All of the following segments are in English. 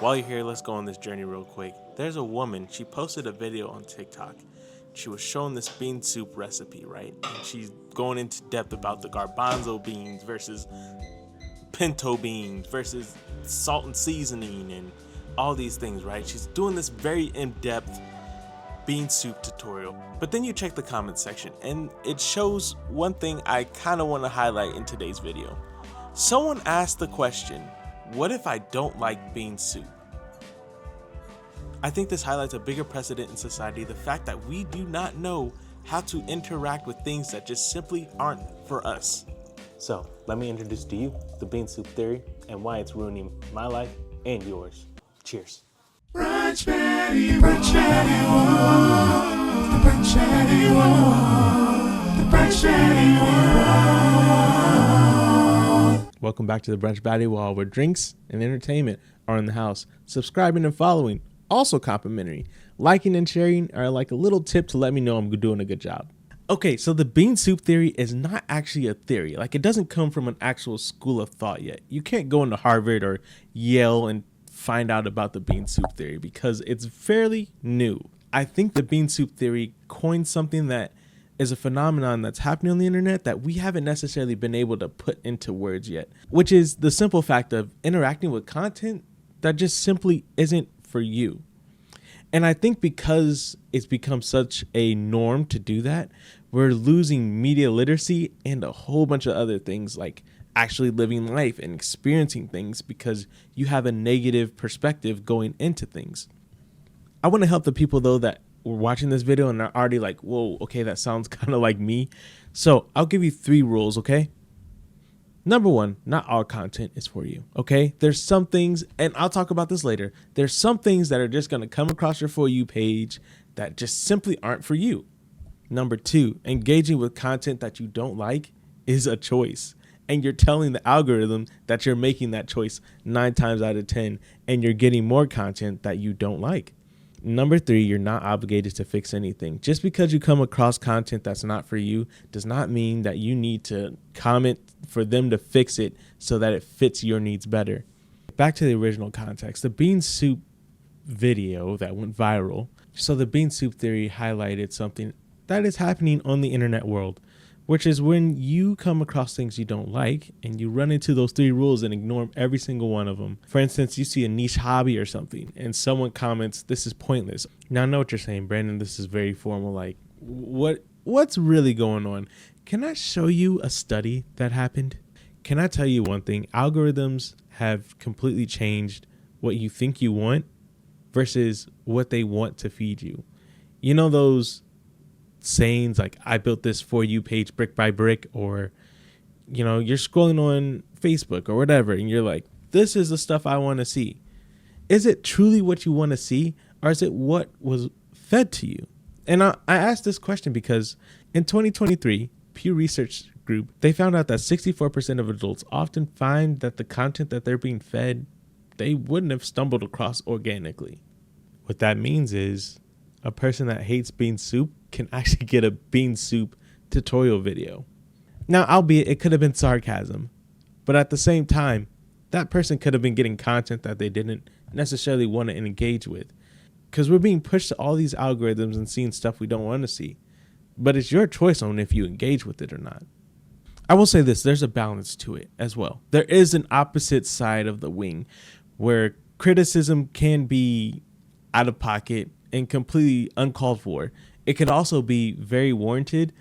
While you're here, let's go on this journey real quick. There's a woman, she posted a video on TikTok. She was showing this bean soup recipe, right? And she's going into depth about the garbanzo beans versus pinto beans versus salt and seasoning and all these things, right? She's doing this very in-depth bean soup tutorial. But then you check the comment section and it shows one thing I kind of want to highlight in today's video. Someone asked the question, what if I don't like bean soup? I think this highlights a bigger precedent in society, the fact that we do not know how to interact with things that just simply aren't for us. So let me introduce to you the bean soup theory and why it's ruining my life and yours. Cheers. Brunch Daddy, Brunch Daddy, whoa. The Brunch Daddy, whoa. The Brunch Daddy, whoa. Welcome back to the Brunch Baddie Wall, where drinks and entertainment are in the house. Subscribing and following, also complimentary. Liking and sharing are like a little tip to let me know I'm doing a good job. Okay, so the bean soup theory is not actually a theory. Like, it doesn't come from an actual school of thought yet. You can't go into Harvard or Yale and find out about the bean soup theory because it's fairly new. I think the bean soup theory coined something that is a phenomenon that's happening on the internet that we haven't necessarily been able to put into words yet, which is the simple fact of interacting with content that just simply isn't for you. And I think because it's become such a norm to do that, we're losing media literacy and a whole bunch of other things like actually living life and experiencing things because you have a negative perspective going into things. I want to help the people though that were watching this video and are already like, whoa, okay, that sounds kind of like me. So I'll give you 3 rules, okay? Number 1, not all content is for you, okay? There's some things, and I'll talk about this later. There's some things that are just going to come across your For You page that just simply aren't for you. Number 2, engaging with content that you don't like is a choice. And you're telling the algorithm that you're making that choice 9 times out of 10, and you're getting more content that you don't like. Number 3, you're not obligated to fix anything. Just because you come across content that's not for you does not mean that you need to comment for them to fix it so that it fits your needs better. Back to the original context, the bean soup video that went viral. So the bean soup theory highlighted something that is happening on the internet world, which is when you come across things you don't like and you run into those 3 rules and ignore every single one of them. For instance, you see a niche hobby or something and someone comments, this is pointless. Now I know what you're saying, Brandon, this is very formal. Like, what's really going on? Can I show you a study that happened? Can I tell you one thing? Algorithms have completely changed what you think you want versus what they want to feed you. You know those sayings like, I built this For You page brick by brick, or you know, you're scrolling on Facebook or whatever and you're like, this is the stuff I want to see. Is it truly what you want to see, or is it what was fed to you? And I asked this question because in 2023, Pew Research Group, they found out that 64% of adults often find that the content that they're being fed, they wouldn't have stumbled across organically. What that means is a person that hates bean soup can actually get a bean soup tutorial video. Now, albeit it could have been sarcasm, but at the same time, that person could have been getting content that they didn't necessarily want to engage with, because we're being pushed to all these algorithms and seeing stuff we don't want to see. But it's your choice on if you engage with it or not. I will say this, there's a balance to it as well. There is an opposite side of the wing where criticism can be out of pocket and completely uncalled for. It could also be very warranted,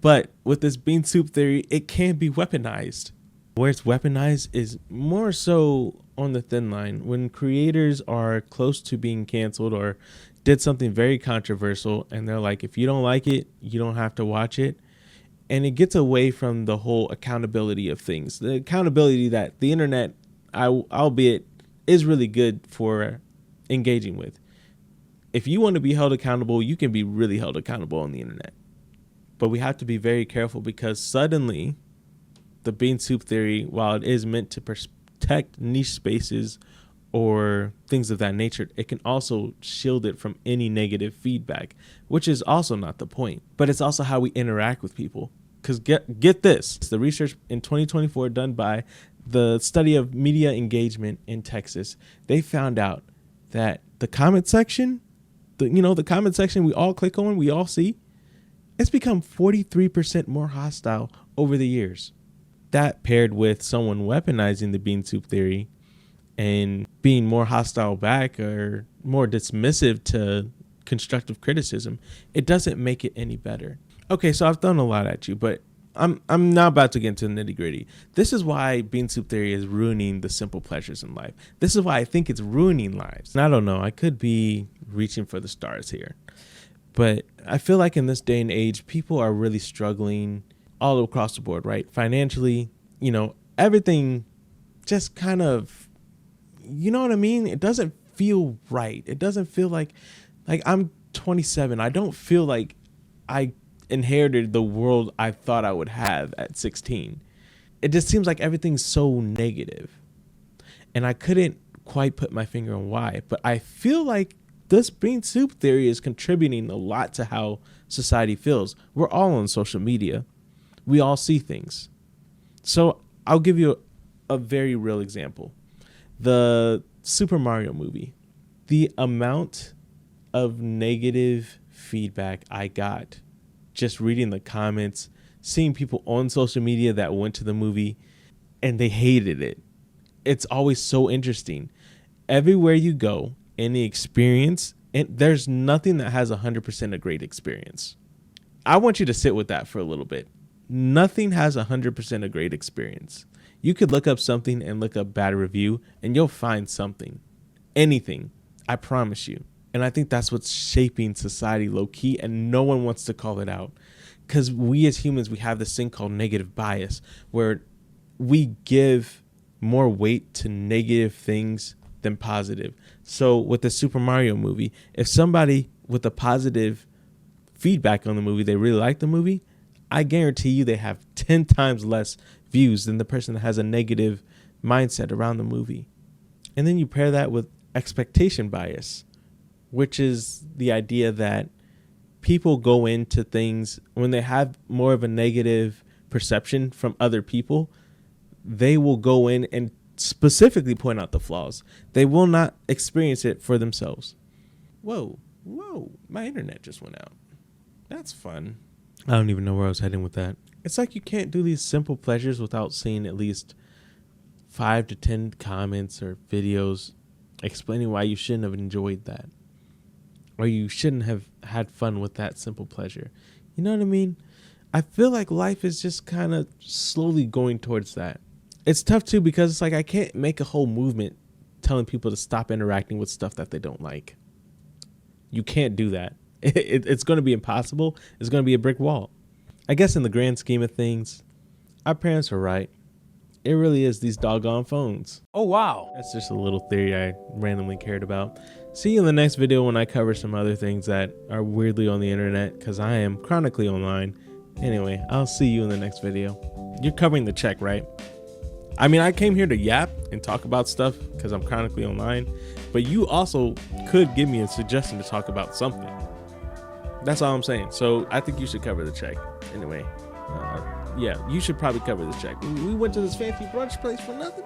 but with this bean soup theory, it can be weaponized. Where it's weaponized is more so on the thin line when creators are close to being canceled or did something very controversial and they're like, if you don't like it, you don't have to watch it. And it gets away from the whole accountability of things. The accountability that the internet, albeit, is really good for engaging with. If you want to be held accountable, you can be really held accountable on the internet. But we have to be very careful because suddenly the bean soup theory, while it is meant to protect niche spaces or things of that nature, it can also shield it from any negative feedback, which is also not the point. But it's also how we interact with people. Because get this, the research in 2024 done by the study of media engagement in Texas, they found out that the comment section, the comment section we all click on, we all see, it's become 43% more hostile over the years. That paired with someone weaponizing the bean soup theory and being more hostile back or more dismissive to constructive criticism, it doesn't make it any better. Okay, so I've thrown a lot at you, but I'm now about to get into the nitty gritty. This is why bean soup theory is ruining the simple pleasures in life. This is why I think it's ruining lives. And I don't know, I could be reaching for the stars here, but I feel like in this day and age, people are really struggling all across the board, right? Financially, everything just kind of, you know what I mean? It doesn't feel right. It doesn't feel like I'm 27. I don't feel like I inherited the world I thought I would have at 16. It just seems like everything's so negative. And I couldn't quite put my finger on why, but I feel like this bean soup theory is contributing a lot to how society feels. We're all on social media. We all see things. So I'll give you a very real example. The Super Mario movie. The amount of negative feedback I got just reading the comments, seeing people on social media that went to the movie and they hated it. It's always so interesting. Everywhere you go, any experience, and there's nothing that has 100% a great experience. I want you to sit with that for a little bit. Nothing has 100% a great experience. You could look up something and look up bad review and you'll find something. Anything. I promise you. And I think that's what's shaping society low key, and no one wants to call it out. Because we as humans, we have this thing called negative bias where we give more weight to negative things than positive. So with the Super Mario movie, if somebody with a positive feedback on the movie, they really like the movie, I guarantee you they have 10 times less views than the person that has a negative mindset around the movie. And then you pair that with expectation bias, which is the idea that people go into things when they have more of a negative perception from other people, they will go in and specifically point out the flaws. They will not experience it for themselves. Whoa, my internet just went out. That's fun. I don't even know where I was heading with that. It's like you can't do these simple pleasures without seeing at least 5 to 10 comments or videos explaining why you shouldn't have enjoyed that. Or you shouldn't have had fun with that simple pleasure. You know what I mean? I feel like life is just kind of slowly going towards that. It's tough too because it's like I can't make a whole movement telling people to stop interacting with stuff that they don't like. You can't do that. It's going to be impossible. It's going to be a brick wall. I guess in the grand scheme of things, our parents were right. It really is these doggone phones. Oh, wow. That's just a little theory I randomly cared about. See you in the next video when I cover some other things that are weirdly on the internet because I am chronically online. Anyway, I'll see you in the next video. You're covering the check, right? I mean, I came here to yap and talk about stuff because I'm chronically online, but you also could give me a suggestion to talk about something. That's all I'm saying. So I think you should cover the check. Anyway, yeah, you should probably cover the check. We went to this fancy brunch place for nothing.